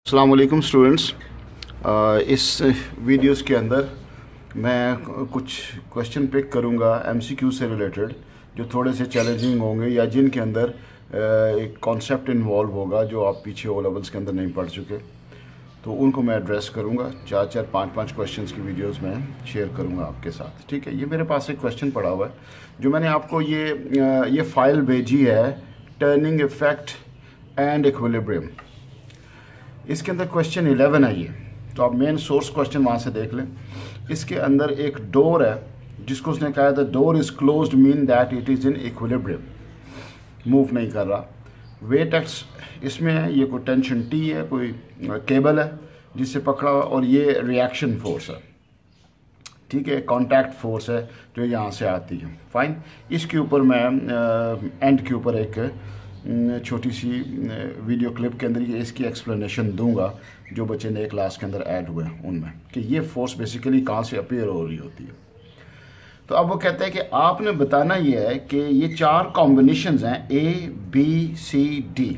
अस्सलाम वालेकुम स्टूडेंट्स। इस वीडियोस के अंदर मैं कुछ क्वेश्चन पिक करूंगा एमसीक्यू से रिलेटेड, जो थोड़े से चैलेंजिंग होंगे या जिनके अंदर एक कॉन्सेप्ट इन्वॉल्व होगा जो आप पीछे ओ लेवल्स के अंदर नहीं पढ़ चुके, तो उनको मैं एड्रेस करूंगा। 4-4, 5-5 क्वेश्चंस की वीडियोस में शेयर करूंगा आपके साथ। ठीक है, ये मेरे पास एक क्वेश्चन पड़ा हुआ है जो मैंने आपको ये फ़ाइल भेजी है, टर्निंग इफेक्ट एंड इक्विलिब्रियम। इसके अंदर क्वेश्चन 11 है ये, तो आप मेन सोर्स क्वेश्चन वहाँ से देख लें। इसके अंदर एक डोर है जिसको उसने कहा the door is closed mean that it is in equilibrium, move नहीं कर रहा। वेट एक्स इसमें है, ये कोई टेंशन टी है, कोई केबल है जिससे पकड़ा हुआ, और ये रिएक्शन फोर्स है। ठीक है, कांटेक्ट फोर्स है जो यहाँ से आती है। फाइन, इसके ऊपर मैं एंड के ऊपर एक छोटी सी वीडियो क्लिप के अंदर ये इसकी एक्सप्लेनेशन दूंगा जो बच्चे नए क्लास के अंदर ऐड हुए हैं उनमें, कि ये फोर्स बेसिकली कहाँ से अपीयर हो रही होती है। तो अब वो कहते हैं कि आपने बताना ये है कि ये 4 कॉम्बिनेशंस हैं A, B, C, D,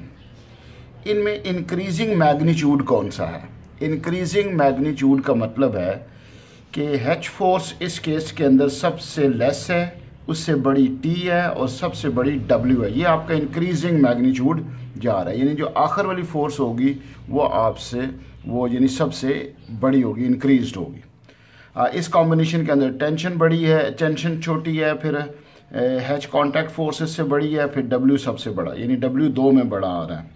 इनमें इंक्रीजिंग मैग्नीट्यूड कौन सा है। इंक्रीजिंग मैग्नीट्यूड का मतलब है कि H फोर्स इस केस के अंदर सबसे लेस है, उससे बड़ी T है और सबसे बड़ी W है। ये आपका इंक्रीजिंग मैग्नीट्यूड जा रहा है, यानी जो आखिर वाली फोर्स होगी वो आपसे वो यानी सबसे बड़ी होगी, इंक्रीज्ड होगी। इस कॉम्बिनेशन के अंदर टेंशन बड़ी है, टेंशन छोटी है, फिर H कॉन्टैक्ट फोर्सेस से बड़ी है, फिर W सबसे बड़ा, यानी W 2 में बड़ा आ रहा है,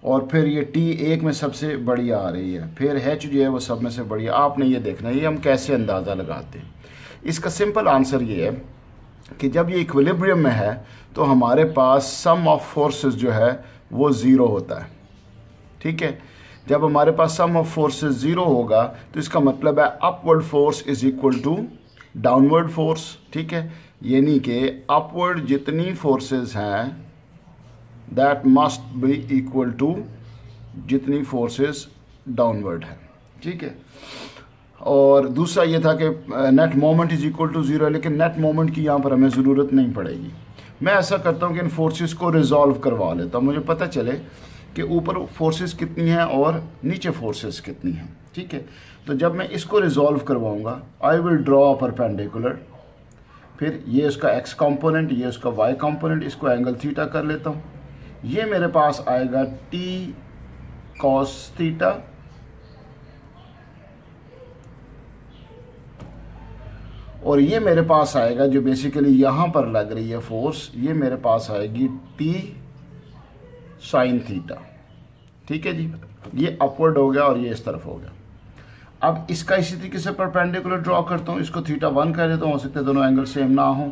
और फिर ये T 1 में सबसे बड़ी आ रही है, फिर H जो है वो सब में से बड़ी है। आपने ये देखना है ये हम कैसे अंदाज़ा लगाते हैं। इसका सिंपल आंसर ये है कि जब ये इक्विलिब्रियम में है तो हमारे पास सम ऑफ फोर्सेस जो है वो ज़ीरो होता है। ठीक है, जब हमारे पास सम ऑफ फोर्सेस ज़ीरो होगा तो इसका मतलब है upward force is equal to downward force. ठीक है, यानी कि अपवर्ड जितनी फोर्सेस हैं that must be equal to जितनी फोर्सेस डाउनवर्ड है। ठीक है, और दूसरा ये था कि net moment is equal to zero, लेकिन नेट मोमेंट की यहाँ पर हमें ज़रूरत नहीं पड़ेगी। मैं ऐसा करता हूँ कि इन फोर्सेस को रिजॉल्व करवा लेता हूँ, मुझे पता चले कि ऊपर फोर्सेस कितनी हैं और नीचे फोर्सेस कितनी हैं। ठीक है, तो जब मैं इसको रिजॉल्व करवाऊँगा आई विल ड्रॉ परपेंडिकुलर, फिर ये उसका एक्स कंपोनेंट, ये उसका वाई कंपोनेंट, इसको एंगल थीटा कर लेता हूँ। ये मेरे पास आएगा टी कॉस थीटा, और ये मेरे पास आएगा जो बेसिकली यहाँ पर लग रही है फोर्स, ये मेरे पास आएगी T साइन थीटा। ठीक है जी, ये अपवर्ड हो गया और ये इस तरफ हो गया। अब इसका इसी तरीके से परपेंडिकुलर ड्रॉ करता हूँ, इसको थीटा 1 कर देता हूँ, हो सकता है दोनों एंगल सेम ना हो,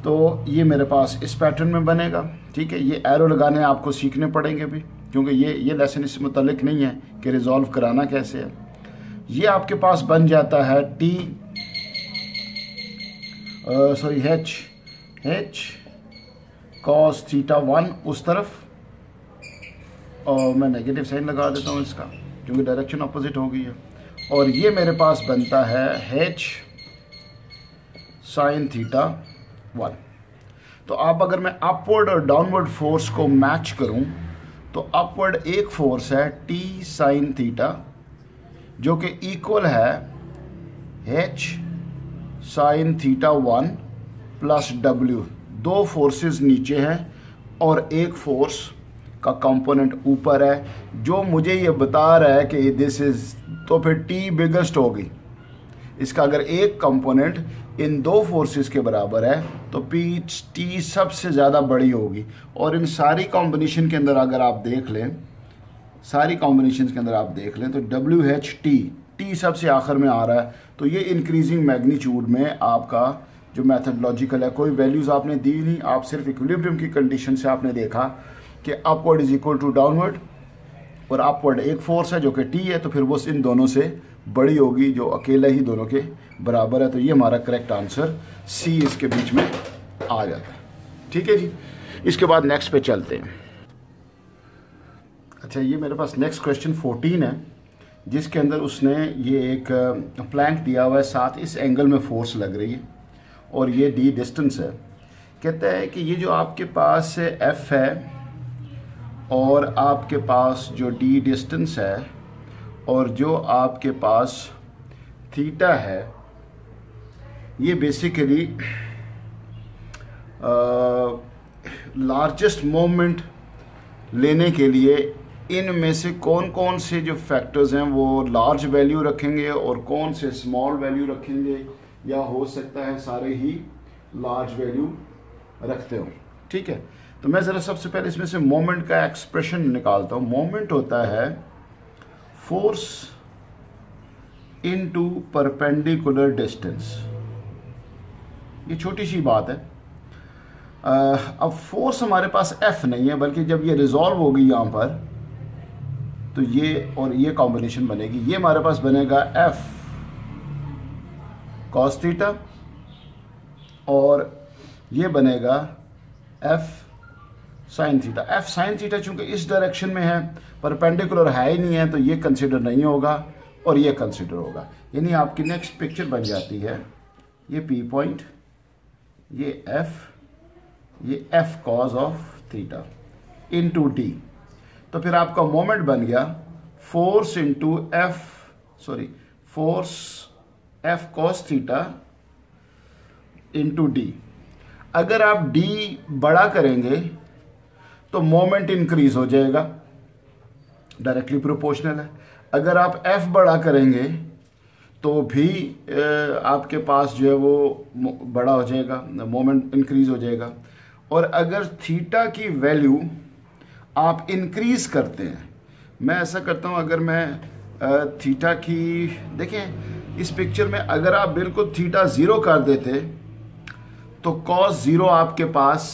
तो ये मेरे पास इस पैटर्न में बनेगा। ठीक है, ये एरो लगाने आपको सीखने पड़ेंगे भी, क्योंकि ये लेसन इससे मुतल्लिक नहीं है कि रिजॉल्व कराना कैसे है। ये आपके पास बन जाता है H cos थीटा 1 उस तरफ, और मैं नेगेटिव साइन लगा देता हूँ इसका क्योंकि डायरेक्शन अपोजिट हो गई है, और ये मेरे पास बनता है H साइन थीटा 1। तो अब अगर मैं अपवर्ड और डाउनवर्ड फोर्स को मैच करूं तो अपवर्ड एक फोर्स है T साइन थीटा जो कि इक्वल है H sine theta 1 plus W। 2 forces नीचे हैं और एक फोर्स का कंपोनेंट ऊपर है जो मुझे ये बता रहा है कि दिस इज, तो फिर T बिगेस्ट होगी। इसका अगर एक कंपोनेंट इन 2 फोर्सेस के बराबर है तो T सबसे ज़्यादा बड़ी होगी। और इन सारी कॉम्बिनेशन के अंदर अगर आप देख लें, सारी कॉम्बिनेशन के अंदर आप देख लें तो T सबसे आखिर में आ रहा है। तो ये इंक्रीजिंग मैग्नीट्यूड में आपका जो मैथडोलॉजिकल है, कोई वैल्यूज़ आपने दी नहीं, आप सिर्फ इक्विलिब्रियम की कंडीशन से आपने देखा कि upward is equal to downward, और अपवर्ड एक फोर्स है जो कि T है, तो फिर वो इन दोनों से बड़ी होगी जो अकेला ही दोनों के बराबर है। तो ये हमारा करेक्ट आंसर C इसके बीच में आ जाता है। ठीक है जी, इसके बाद नेक्स्ट पे चलते हैं। अच्छा, ये मेरे पास नेक्स्ट क्वेश्चन 14 है जिसके अंदर उसने ये एक प्लैंक दिया हुआ है, साथ इस एंगल में फोर्स लग रही है और ये D डिस्टेंस है। कहता है कि ये जो आपके पास F है और आपके पास जो डी डिस्टेंस है और जो आपके पास थीटा है, ये बेसिकली लार्जेस्ट मोमेंट लेने के लिए इनमें से कौन कौन से जो फैक्टर्स हैं वो लार्ज वैल्यू रखेंगे और कौन से स्मॉल वैल्यू रखेंगे, या हो सकता है सारे ही लार्ज वैल्यू रखते हो। ठीक है, तो मैं ज़रा सबसे पहले इसमें से मोमेंट का एक्सप्रेशन निकालता हूँ। मोमेंट होता है फोर्स इनटू परपेंडिकुलर डिस्टेंस। ये छोटी सी बात है। अब फोर्स हमारे पास F नहीं है, बल्कि जब ये रिजॉल्व होगी यहाँ पर तो ये और ये कॉम्बिनेशन बनेगी। ये हमारे पास बनेगा F cos थीटा और ये बनेगा F sin theta. F sin theta चूंकि इस डायरेक्शन में है, परपेंडिकुलर है ही नहीं है, तो ये कंसिडर नहीं होगा और ये कंसिडर होगा। यानी आपकी नेक्स्ट पिक्चर बन जाती है ये P पॉइंट, ये F, ये F cos of theta into D। तो फिर आपका मोमेंट बन गया force into force F cos theta into D। अगर आप D बड़ा करेंगे तो मोमेंट इंक्रीज हो जाएगा, डायरेक्टली प्रोपोर्शनल है। अगर आप F बड़ा करेंगे तो भी आपके पास जो है वो बड़ा हो जाएगा, मोमेंट इंक्रीज हो जाएगा। और अगर थीटा की वैल्यू आप इंक्रीज करते हैं, मैं ऐसा करता हूं, अगर मैं थीटा की, देखें इस पिक्चर में अगर आप बिल्कुल थीटा 0 कर देते तो cos 0 आपके पास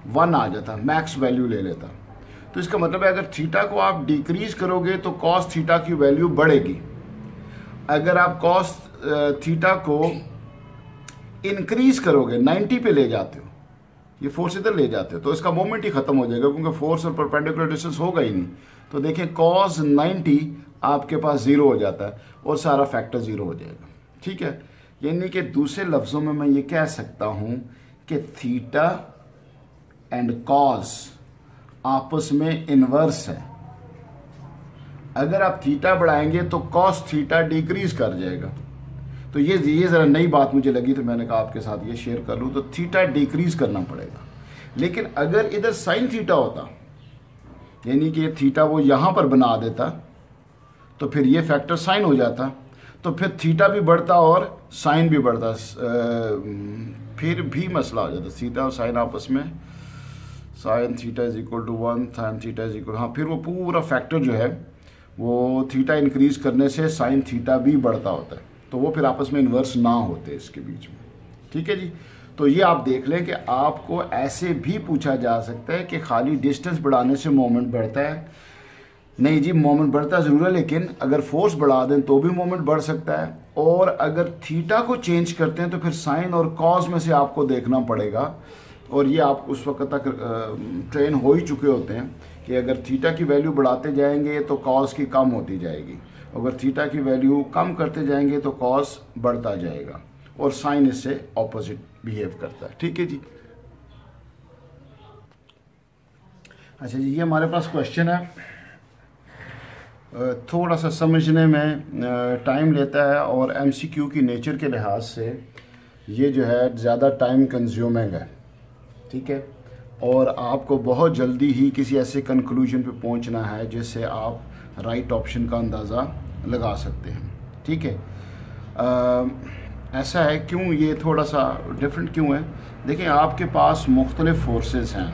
1 आ जाता, मैक्स वैल्यू ले लेता। तो इसका मतलब है अगर थीटा को आप डिक्रीज करोगे तो cos थीटा की वैल्यू बढ़ेगी। अगर आप cos थीटा को इंक्रीज करोगे, 90 पे ले जाते हो, ये फोर्स इधर ले जाते हो, तो इसका मोमेंट ही खत्म हो जाएगा, क्योंकि फोर्स और परपेंडिकुलर डिस्टेंस होगा ही नहीं। तो देखें cos 90 आपके पास 0 हो जाता है और सारा फैक्टर 0 हो जाएगा। ठीक है, यानी कि दूसरे लफ्जों में मैं ये कह सकता हूं कि थीटा एंड cos आपस में इनवर्स है। अगर आप थीटा बढ़ाएंगे तो cos थीटा डिक्रीज कर जाएगा। तो ये ज़रा नई बात मुझे लगी, तो मैंने कहा आपके साथ ये शेयर कर लूँ। तो थीटा डिक्रीज करना पड़ेगा। लेकिन अगर इधर साइन थीटा होता, यानी कि थीटा वो यहाँ पर बना देता, तो फिर ये फैक्टर साइन हो जाता, तो फिर थीटा भी बढ़ता और साइन भी बढ़ता, फिर भी मसला हो जाता। थीटा और साइन आपस में, sine theta is equal to 1, sine theta is equal, हाँ, फिर वो पूरा फैक्टर जो है वो थीटा इंक्रीज करने से साइन थीटा भी बढ़ता होता है, तो वो फिर आपस में इन्वर्स ना होते इसके बीच में। ठीक है जी, तो ये आप देख लें कि आपको ऐसे भी पूछा जा सकता है कि खाली डिस्टेंस बढ़ाने से मोमेंट बढ़ता है। नहीं जी, मोमेंट बढ़ता ज़रूर है, लेकिन अगर फोर्स बढ़ा दें तो भी मोमेंट बढ़ सकता है। और अगर थीटा को चेंज करते हैं तो फिर साइन और कॉस में से आपको देखना पड़ेगा। और ये आप उस वक्त तक ट्रेन हो ही चुके होते हैं कि अगर थीटा की वैल्यू बढ़ाते जाएंगे तो कॉस की कम होती जाएगी, अगर थीटा की वैल्यू कम करते जाएंगे तो कॉस बढ़ता जाएगा, और साइन इससे ऑपोजिट बिहेव करता है। ठीक है जी। अच्छा जी, ये हमारे पास क्वेश्चन है, थोड़ा सा समझने में टाइम लेता है और एमसीक्यू की नेचर के लिहाज से ये जो है ज़्यादा टाइम कंज्यूमिंग है। ठीक है, और आपको बहुत जल्दी ही किसी ऐसे कंक्लूजन पे पहुंचना है जिससे आप राइट ऑप्शन का अंदाज़ा लगा सकते हैं। ठीक है, ऐसा है, क्यों ये थोड़ा सा डिफरेंट क्यों है? देखिए, आपके पास मुख्तलिफ फोर्सेस हैं,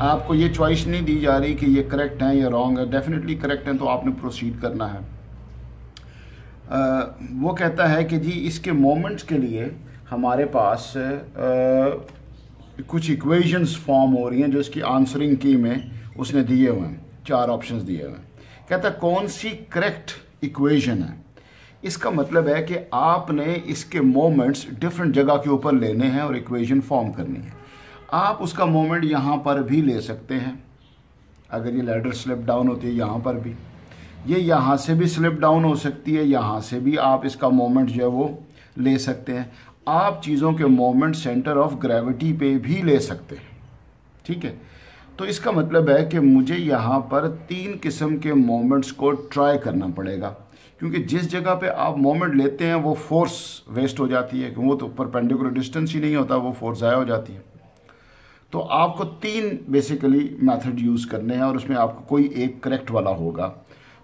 आपको ये चॉइस नहीं दी जा रही कि ये करेक्ट है या रॉन्ग है। डेफिनेटली करेक्ट है तो आपने प्रोसीड करना है। वो कहता है कि जी इसके मोमेंट्स के लिए हमारे पास कुछ इक्वेशंस फॉर्म हो रही हैं जो इसकी आंसरिंग की में उसने दिए हुए हैं, 4 ऑप्शंस दिए हुए हैं। कहता है कौन सी करेक्ट इक्वेशन है। इसका मतलब है कि आपने इसके मोमेंट्स डिफरेंट जगह के ऊपर लेने हैं और इक्वेशन फॉर्म करनी है। आप उसका मोमेंट यहाँ पर भी ले सकते हैं, अगर ये लैडर स्लिप डाउन होती है यहाँ पर भी, ये यहाँ से भी स्लिप डाउन हो सकती है, यहाँ से भी आप इसका मोमेंट जो है वो ले सकते हैं। आप चीज़ों के मोमेंट सेंटर ऑफ ग्रेविटी पे भी ले सकते हैं। ठीक है, तो इसका मतलब है कि मुझे यहाँ पर 3 किस्म के मोमेंट्स को ट्राई करना पड़ेगा, क्योंकि जिस जगह पे आप मोमेंट लेते हैं वो फोर्स वेस्ट हो जाती है, वो तो परपेंडिकुलर डिस्टेंस ही नहीं होता, वो फोर्स ज़ाया हो जाती है। तो आपको 3 बेसिकली मेथड यूज़ करने हैं और उसमें आपको कोई एक करेक्ट वाला होगा।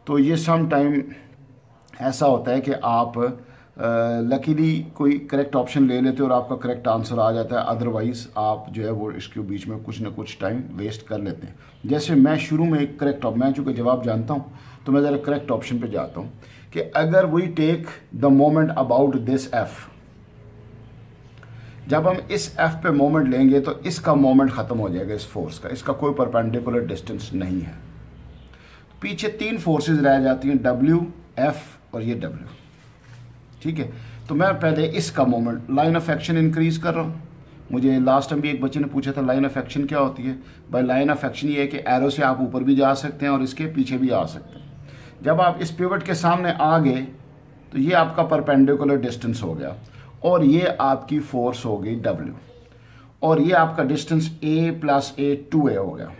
तो ये सम टाइम ऐसा होता है कि आप लकीली कोई करेक्ट ऑप्शन ले लेते हो और आपका करेक्ट आंसर आ जाता है, अदरवाइज़ आप जो है वो इसके बीच में कुछ ना कुछ टाइम वेस्ट कर लेते हैं। जैसे मैं शुरू में एक करेक्ट मैं चूँकि जवाब जानता हूँ तो मैं ज़रा करेक्ट ऑप्शन पे जाता हूँ कि अगर we take the moment about this F, जब हम इस एफ पे मोमेंट लेंगे तो इसका मोमेंट ख़त्म हो जाएगा इस फोर्स का, इसका कोई परपेंडिकुलर डिस्टेंस नहीं है। पीछे 3 फोर्सेस रह जाती हैं, डब्ल्यू, एफ और ये डब्ल्यू। ठीक है, तो मैं पहले इसका moment, line of action increase कर रहा हूँ। मुझे लास्ट टाइम भी एक बच्चे ने पूछा था लाइन ऑफ एक्शन क्या होती है। भाई लाइन ऑफ एक्शन ये है कि एरो से आप ऊपर भी जा सकते हैं और इसके पीछे भी आ सकते हैं। जब आप इस पिवट के सामने आ गए तो ये आपका परपेंडिकुलर डिस्टेंस हो गया और ये आपकी फोर्स हो गई डब्ल्यू, और ये आपका डिस्टेंस ए प्लस ए 2a हो गया।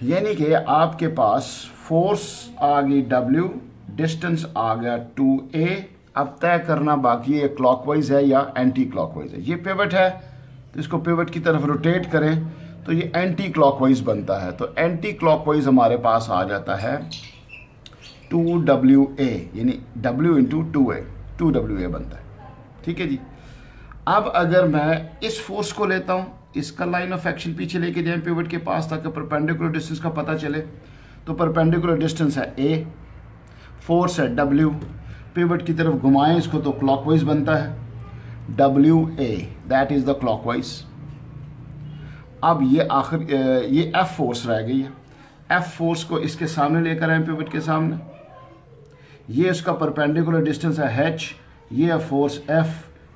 यानी कि आपके पास फोर्स आ गई डब्ल्यू, डिस्टेंस आ गया 2a। अब तय करना बाकी है क्लॉकवाइज है या एंटी क्लॉकवाइज है। ये पिवट है तो इसको पिवट की तरफ रोटेट करें तो ये एंटी क्लॉकवाइज बनता है। तो एंटी क्लॉकवाइज हमारे पास आ जाता है 2WA, यानी W इंटू 2A, 2WA बनता है। ठीक है जी। अब अगर मैं इस फोर्स को लेता हूँ, इसका लाइन ऑफ एक्शन पीछे लेके जाएं पिवट के पास ताकि परपेंडिकुलर डिस्टेंस का पता चले, तो परपेंडिकुलर डिस्टेंस है A, फोर्स है W, पिवट की तरफ घुमाएं इसको तो क्लॉकवाइज बनता है WA, that is the clockwise. अब ये आखिर ये F फोर्स रह गई है। F फोर्स को इसके सामने लेकर आए पिवट के सामने, ये उसका परपेंडिकुलर डिस्टेंस है H, ये है फोर्स F,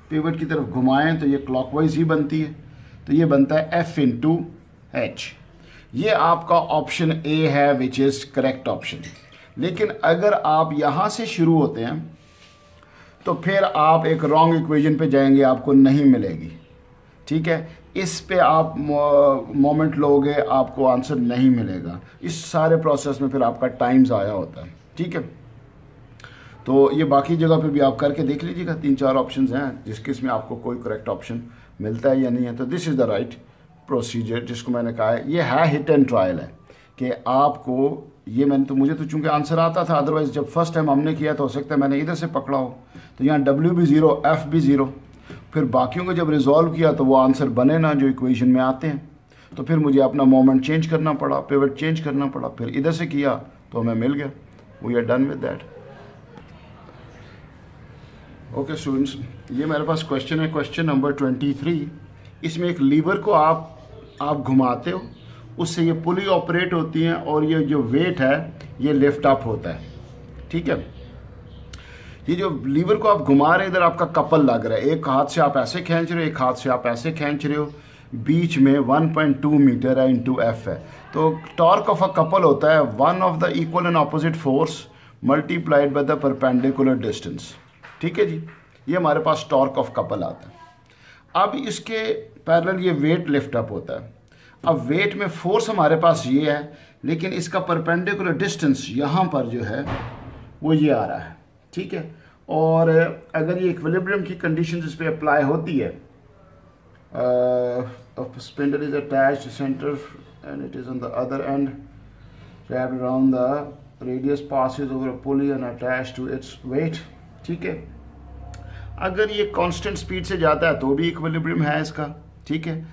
पिवट की तरफ घुमाएं तो ये क्लॉकवाइज ही बनती है, तो ये बनता है F इंटू H। ये आपका ऑप्शन A है विच इज़ करेक्ट ऑप्शन। लेकिन अगर आप यहाँ से शुरू होते हैं तो फिर आप एक रॉन्ग इक्वेशन पे जाएंगे, आपको नहीं मिलेगी। ठीक है, इस पे आप मोमेंट लोगे आपको आंसर नहीं मिलेगा। इस सारे प्रोसेस में फिर आपका टाइम ज़ाया होता है। ठीक है, तो ये बाकी जगह पे भी आप करके देख लीजिएगा, 3-4 ऑप्शंस हैं जिसके इसमें आपको कोई करेक्ट ऑप्शन मिलता है या नहीं है। तो this is the right procedure जिसको मैंने कहा है। ये है हिट एंड ट्रायल है कि आपको ये मुझे तो चूंकि आंसर आता था, अदरवाइज जब फर्स्ट टाइम हमने किया तो हो सकता है मैंने इधर से पकड़ा हो, तो यहाँ W भी 0, F भी 0। फिर बाकियों को जब रिजॉल्व किया तो वो आंसर बने ना जो इक्वेशन में आते हैं, तो फिर मुझे अपना मोमेंट चेंज करना पड़ा, पिवट चेंज करना पड़ा, फिर इधर से किया तो हमें मिल गया। We are done with that. Okay students, ये मेरे पास क्वेश्चन है, क्वेश्चन नंबर 23। इसमें एक लीवर को आप घुमाते हो, उससे ये पुली ऑपरेट होती हैं और ये जो वेट है ये लिफ्ट अप होता है। ठीक है, ये जो लीवर को आप घुमा रहे हैं इधर आपका कपल लग रहा है, एक हाथ से आप ऐसे खींच रहे हो, एक हाथ से आप ऐसे खींच रहे हो, बीच में 1.2 मीटर है इंटू F है। तो टॉर्क ऑफ अ कपल होता है 1 of the equal and opposite force multiplied by the perpendicular distance. ठीक है जी, ये हमारे पास टॉर्क ऑफ कपल आता है। अब इसके पैरेलल ये वेट लिफ्ट अप होता है। अब वेट में फोर्स हमारे पास ये है, लेकिन इसका परपेंडिकुलर डिस्टेंस यहाँ पर जो है वो ये आ रहा है। ठीक है, और अगर ये इक्विलिब्रियम की कंडीशन इस पर अप्लाई होती है, spindle is attached centre and it is on the other and wrapped around the radius passes over a pulley and attached to its weight। ठीक है, अगर ये कांस्टेंट स्पीड से जाता है तो भी इक्विलिब्रियम है इसका। ठीक है,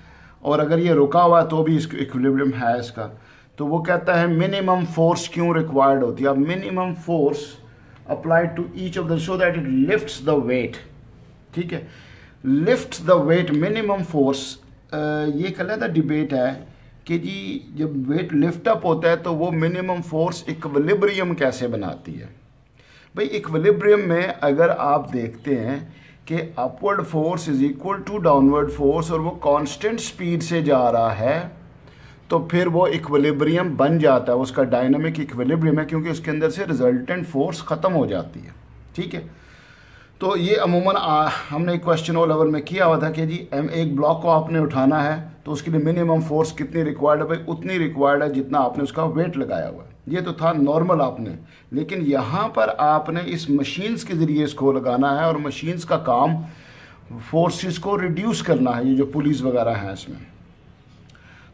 और अगर ये रुका हुआ है तो भी इक्विलिब्रियम है इसका। तो वो कहता है मिनिमम फोर्स क्यों रिक्वायर्ड होती है। अब minimum force applied to each of the so that it lifts the weight. ठीक है, lift the weight, minimum force. ये कहलाता डिबेट है कि जी जब वेट लिफ्ट अप होता है तो वो मिनिमम फोर्स इक्विलिब्रियम कैसे बनाती है। भाई इक्विलिब्रियम में अगर आप देखते हैं कि upward force is equal to downward force और वो कांस्टेंट स्पीड से जा रहा है, तो फिर वो इक्विलिब्रियम बन जाता है, उसका डायनामिक इक्विलिब्रियम है, क्योंकि उसके अंदर से रिजल्टेंट फोर्स ख़त्म हो जाती है। ठीक है, तो ये अमूमन हमने क्वेश्चन ओ लेवल में किया हुआ था कि जी एक ब्लॉक को आपने उठाना है तो उसके लिए मिनिमम फोर्स कितनी रिक्वायर्ड है भाई? उतनी रिक्वायर्ड है जितना आपने उसका वेट लगाया हुआ है। ये तो था नॉर्मल आपने, लेकिन यहाँ पर आपने इस मशीन्स के ज़रिए इसको लगाना है और मशीन्स का काम फोर्सेस को रिड्यूस करना है, ये जो पुलिस वगैरह हैं इसमें।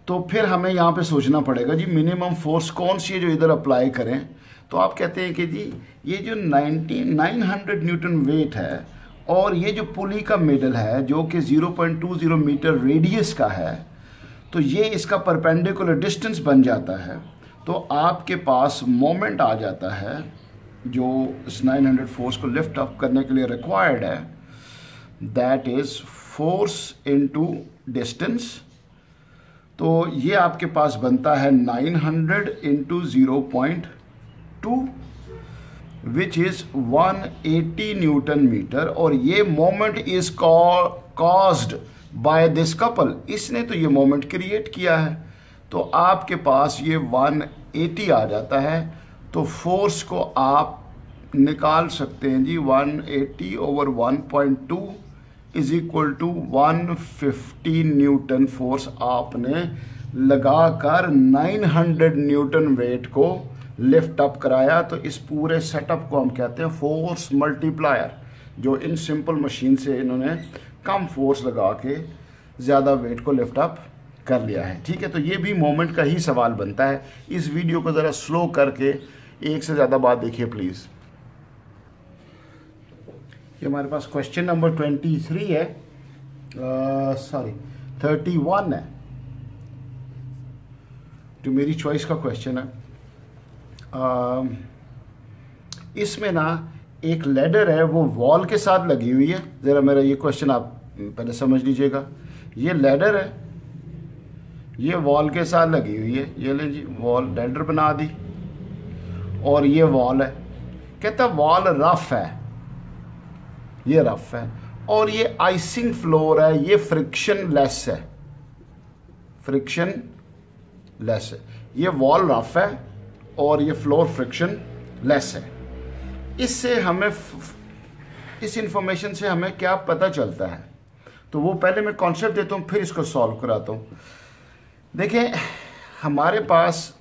तो फिर हमें यहाँ पे सोचना पड़ेगा जी मिनिमम फोर्स कौन सी है जो इधर अप्लाई करें। तो आप कहते हैं कि जी ये जो 900 न्यूटन वेट है और ये जो पुली का मिडल है जो कि 0.20 मीटर रेडियस का है, तो ये इसका परपेंडिकुलर डिस्टेंस बन जाता है। तो आपके पास मोमेंट आ जाता है जो इस 900 फोर्स को लिफ्ट अप करने के लिए रिक्वायर्ड है, that is force into distance. तो ये आपके पास बनता है 900 into 0.2 which is 180 newton metre. और ये moment is caused by this couple, इसने तो ये मोमेंट क्रिएट किया है। तो आपके पास ये 180 आ जाता है। तो फोर्स को आप निकाल सकते हैं जी 180 over 1.2 is equal to 150 newton force आपने लगाकर 900 न्यूटन वेट को लिफ्ट अप कराया। तो इस पूरे सेटअप को हम कहते हैं फोर्स मल्टीप्लायर, जो इन सिंपल मशीन से इन्होंने कम फोर्स लगा के ज़्यादा वेट को लिफ्ट अप कर लिया है। ठीक है, तो ये भी मोमेंट का ही सवाल बनता है। इस वीडियो को ज़रा स्लो करके एक से ज़्यादा बात देखिए प्लीज़। ये हमारे पास क्वेश्चन नंबर 23 है, सॉरी 31 है, जो मेरी चॉइस का क्वेश्चन है। इसमें ना एक लैडर है वो वॉल के साथ लगी हुई है। ज़रा मेरा ये क्वेश्चन आप पहले समझ लीजिएगा। ये लैडर है, ये वॉल के साथ लगी हुई है। ये ले जी वॉल लैडर बना दी और ये वॉल है। कहता वॉल रफ है, ये रफ है और ये आइसिंग फ्लोर है, ये फ्रिक्शन लेस है, फ्रिक्शन लेस है। ये वॉल रफ है और ये फ्लोर फ्रिक्शन लेस है। इससे हमें इस इंफॉर्मेशन से हमें क्या पता चलता है? तो वो पहले मैं कॉन्सेप्ट देता हूँ फिर इसको सॉल्व कराता हूँ। देखें हमारे पास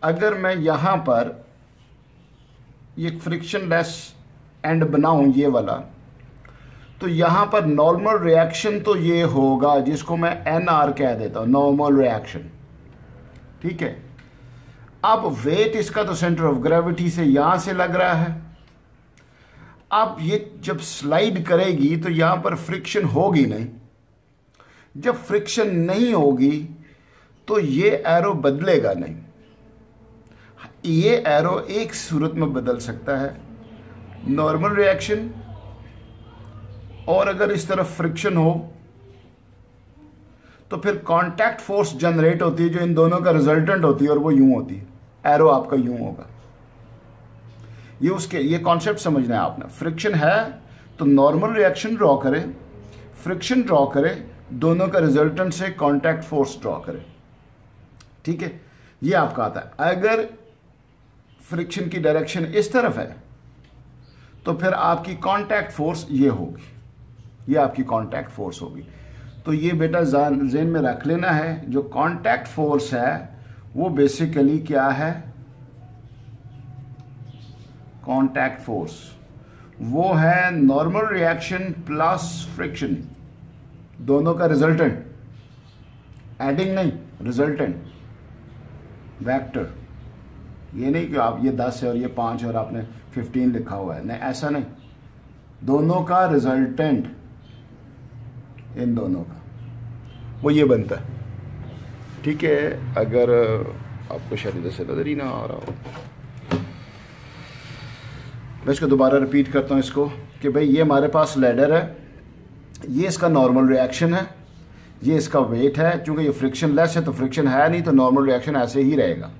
अगर मैं यहाँ पर ये फ्रिक्शन लेस एंड बनाऊँ ये वाला, तो यहाँ पर नॉर्मल रिएक्शन तो ये होगा जिसको मैं NR कह देता हूँ, नॉर्मल रिएक्शन। ठीक है, अब वेट इसका तो सेंटर ऑफ ग्रेविटी से यहाँ से लग रहा है। अब ये जब स्लाइड करेगी तो यहाँ पर फ्रिक्शन होगी नहीं। जब फ्रिक्शन नहीं होगी तो ये एरो बदलेगा नहीं। ये एरो एक सूरत में बदल सकता है, नॉर्मल रिएक्शन, और अगर इस तरफ फ्रिक्शन हो तो फिर कांटेक्ट फोर्स जनरेट होती है जो इन दोनों का रिजल्टेंट होती है और वो यूं होती है। एरो आपका यूं होगा। ये कॉन्सेप्ट समझना है आपने। फ्रिक्शन है तो नॉर्मल रिएक्शन ड्रॉ करें, फ्रिक्शन ड्रॉ करें, दोनों का रिजल्टेंट से कांटेक्ट फोर्स ड्रॉ करें। ठीक है, ये आपका आता है। अगर फ्रिक्शन की डायरेक्शन इस तरफ है तो फिर आपकी कांटेक्ट फोर्स ये होगी, ये आपकी कांटेक्ट फोर्स होगी। तो ये बेटा ज़हन में रख लेना है, जो कांटेक्ट फोर्स है वो बेसिकली क्या है? कांटेक्ट फोर्स वो है नॉर्मल रिएक्शन प्लस फ्रिक्शन, दोनों का रिजल्टेंट, एडिंग नहीं, रिजल्टेंट वेक्टर। ये नहीं कि आप ये 10 है और ये 5 और आपने 15 लिखा हुआ है, नहीं ऐसा नहीं, दोनों का रिजल्टेंट, इन दोनों का वो ये बनता है। ठीक है, अगर आपको शायद इधर से नजर ही ना आ रहा हो, मैं इसको दोबारा रिपीट करता हूँ इसको कि भाई ये हमारे पास लैडर है, ये इसका नॉर्मल रिएक्शन है, ये इसका वेट है। चूंकि ये फ्रिक्शन लेस है तो फ्रिक्शन है नहीं, तो नॉर्मल रिएक्शन ऐसे ही रहेगा।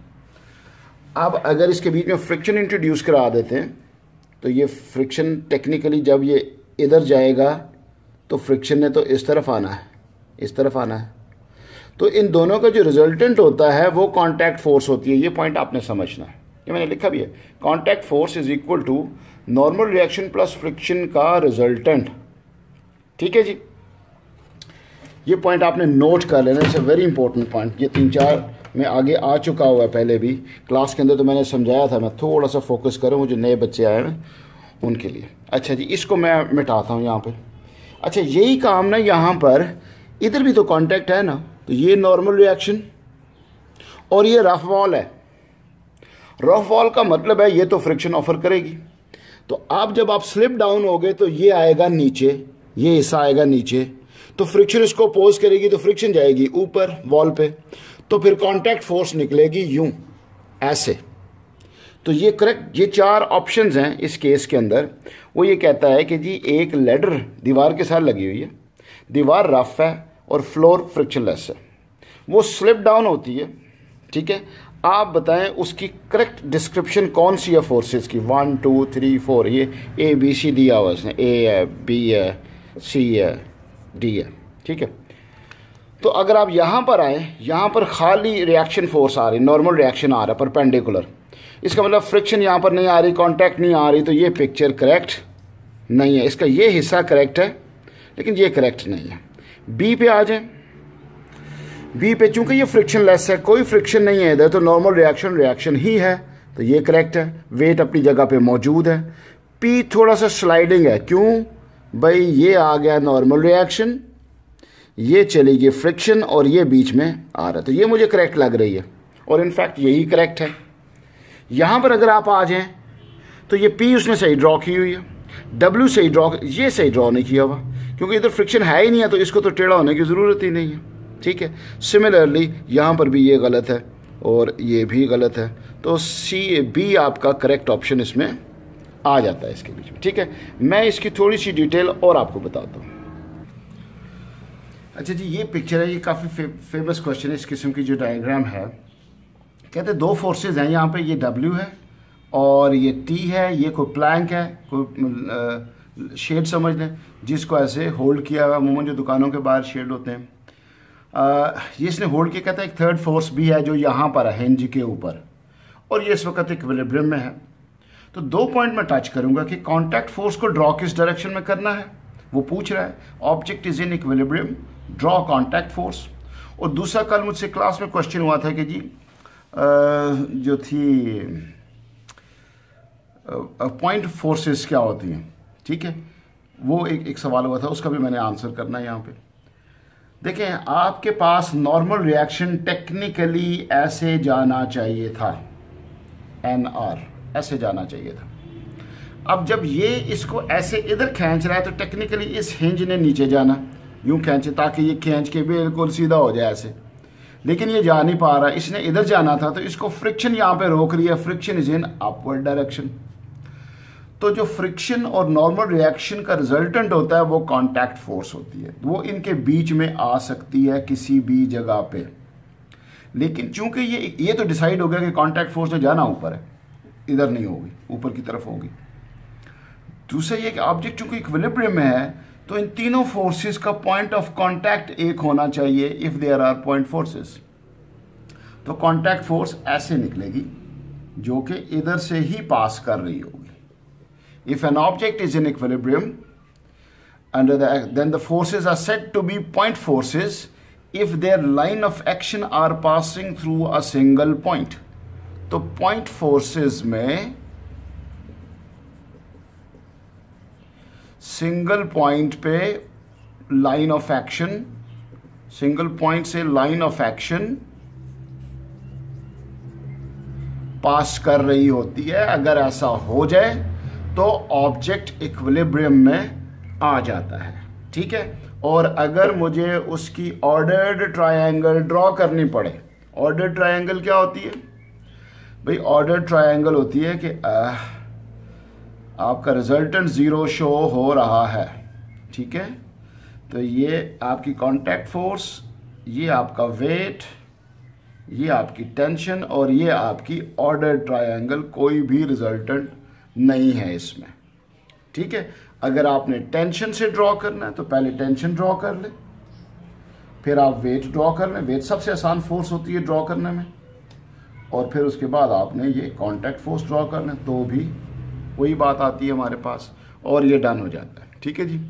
अब अगर इसके बीच में फ्रिक्शन इंट्रोड्यूस करा देते हैं तो ये फ्रिक्शन टेक्निकली जब ये इधर जाएगा तो फ्रिक्शन ने तो इस तरफ आना है, इस तरफ आना है। तो इन दोनों का जो रिजल्टेंट होता है वो कांटेक्ट फोर्स होती है। ये पॉइंट आपने समझना है, ये मैंने लिखा भी है। Contact force is equal to normal reaction plus friction का रिजल्टेंट। ठीक है जी, ये पॉइंट आपने नोट कर लेना, it's a very important point. ये 3-4 में आगे आ चुका हुआ है पहले भी क्लास के अंदर, तो मैंने समझाया था। मैं थोड़ा सा फोकस करूँ, मुझे नए बच्चे आए हैं उनके लिए। अच्छा जी, इसको मैं मिटाता हूँ यहाँ पे। अच्छा, यही काम ना यहाँ पर, इधर भी तो कांटेक्ट है ना, तो ये नॉर्मल रिएक्शन और ये रफ वॉल है। रफ वॉल का मतलब है ये तो फ्रिक्शन ऑफर करेगी। तो अब जब आप स्लिप डाउन होगे तो ये आएगा नीचे, ये हिस्सा आएगा नीचे, तो फ्रिक्शन इसको अपोज करेगी, तो फ्रिक्शन जाएगी ऊपर वॉल पे, तो फिर कांटेक्ट फोर्स निकलेगी यूं, ऐसे। तो ये करेक्ट, ये 4 ऑप्शंस हैं इस केस के अंदर। वो ये कहता है कि जी एक लैडर दीवार के साथ लगी हुई है, दीवार रफ है और फ्लोर फ्रिक्शनलेस है, वो स्लिप डाउन होती है, ठीक है। आप बताएं उसकी करेक्ट डिस्क्रिप्शन कौन सी है फोर्सेस की। 1 2 3 4, ये ABC दिया हुआ इसने, A है, B है, C है, D है, ठीक है। तो अगर आप यहाँ पर आए, यहाँ पर खाली रिएक्शन फोर्स आ रही, नॉर्मल रिएक्शन आ रहा है परपेंडिकुलर, इसका मतलब फ्रिक्शन यहाँ पर नहीं आ रही, कांटेक्ट नहीं आ रही, तो ये पिक्चर करेक्ट नहीं है। इसका ये हिस्सा करेक्ट है लेकिन ये करेक्ट नहीं है। बी पे आ जाए, बी पे चूंकि ये फ्रिक्शन लेस है, कोई फ्रिक्शन नहीं है इधर, तो नॉर्मल रिएक्शन ही है, तो ये करेक्ट है, वेट अपनी जगह पे मौजूद है। पी थोड़ा सा स्लाइडिंग है, क्यों भाई, ये आ गया नॉर्मल रिएक्शन, ये चली गई फ्रिक्शन और ये बीच में आ रहा है, तो ये मुझे करेक्ट लग रही है और इनफैक्ट यही करेक्ट है। यहाँ पर अगर आप आ जाएं तो ये पी उसने सही ड्रॉ की हुई है, डब्ल्यू सही ड्रॉ, ये सही ड्रॉ नहीं किया हुआ क्योंकि इधर फ्रिक्शन है ही नहीं है, तो इसको तो टेढ़ा होने की ज़रूरत ही नहीं है, ठीक है। सिमिलरली यहाँ पर भी ये गलत है और ये भी गलत है, तो सी बी आपका करेक्ट ऑप्शन इसमें आ जाता है इसके बीच में, ठीक है। मैं इसकी थोड़ी सी डिटेल और आपको बताता हूँ। अच्छा जी, ये पिक्चर है, ये काफ़ी फेमस क्वेश्चन है इस किस्म की जो डायग्राम है। कहते हैं 2 फोर्सेस हैं यहाँ पे, ये W है और ये T है, ये कोई प्लैंक है, कोई शेड समझ लें जिसको ऐसे होल्ड किया हुआ, अमूमन जो दुकानों के बाहर शेड होते हैं, ये इसने होल्ड किया। कहता है एक थर्ड फोर्स भी है जो यहाँ पर है हिंज के ऊपर, और ये इस वक्त इक्विलिब्रियम में है। तो 2 पॉइंट में टच करूँगा कि कॉन्टैक्ट फोर्स को ड्रॉ किस डायरेक्शन में करना है, वो पूछ रहा है। Object is in equilibrium, draw contact force. और दूसरा, कल मुझसे क्लास में क्वेश्चन हुआ था कि जी जो थी पॉइंट फोर्सेस क्या होती हैं, ठीक है, वो एक सवाल हुआ था, उसका भी मैंने आंसर करना है यहाँ पे। देखें, आपके पास नॉर्मल रिएक्शन टेक्निकली ऐसे जाना चाहिए था, NR ऐसे जाना चाहिए था। अब जब ये इसको ऐसे इधर खींच रहा है तो टेक्निकली इस हिंज ने नीचे जाना, यूं खींचे ताकि ये खींच के बिल्कुल सीधा हो जाए ऐसे, लेकिन ये जा नहीं पा रहा, इसने इधर जाना था, तो इसको फ्रिक्शन यहाँ पे रोक रही है। Friction is in upward direction. तो जो फ्रिक्शन और नॉर्मल रिएक्शन का रिजल्टेंट होता है वो कांटेक्ट फोर्स होती है, वो इनके बीच में आ सकती है किसी भी जगह पे। लेकिन चूंकि ये तो डिसाइड हो गया कि कांटेक्ट फोर्स ने जाना ऊपर है, इधर नहीं होगी, ऊपर की तरफ होगी। दूसरा ये कि ऑब्जेक्ट चूंकि इक्विलिब्रियम में है, तो इन तीनों फोर्सेस का पॉइंट ऑफ कांटेक्ट एक होना चाहिए if there are point forces. तो कांटेक्ट फोर्स ऐसे निकलेगी जो कि इधर से ही पास कर रही होगी। If an object is in equilibrium then the forces are said to be point forces if their line of action are passing through a single point. तो point forces में सिंगल पॉइंट पे line of action, single point से line of action पास कर रही होती है। अगर ऐसा हो जाए तो ऑब्जेक्ट इक्विलिब्रियम में आ जाता है, ठीक है। और अगर मुझे उसकी ऑर्डर्ड ट्रायंगल ड्रॉ करनी पड़े, ऑर्डर्ड ट्रायंगल क्या होती है भाई? ऑर्डर्ड ट्रायंगल होती है कि आपका रिजल्टेंट 0 शो हो रहा है, ठीक है। तो ये आपकी कांटेक्ट फोर्स, ये आपका वेट, ये आपकी टेंशन और ये आपकी ऑर्डर्ड ट्रायंगल, कोई भी रिजल्टेंट नहीं है इसमें, ठीक है। अगर आपने टेंशन से ड्रॉ करना है तो पहले टेंशन ड्रॉ कर ले, फिर आप वेट ड्रॉ कर लें। वेट सबसे आसान फोर्स होती है ड्रॉ करने में, और फिर उसके बाद आपने ये कांटेक्ट फोर्स ड्रॉ कर लें, तो भी वही बात आती है हमारे पास, और ये डन हो जाता है, ठीक है जी।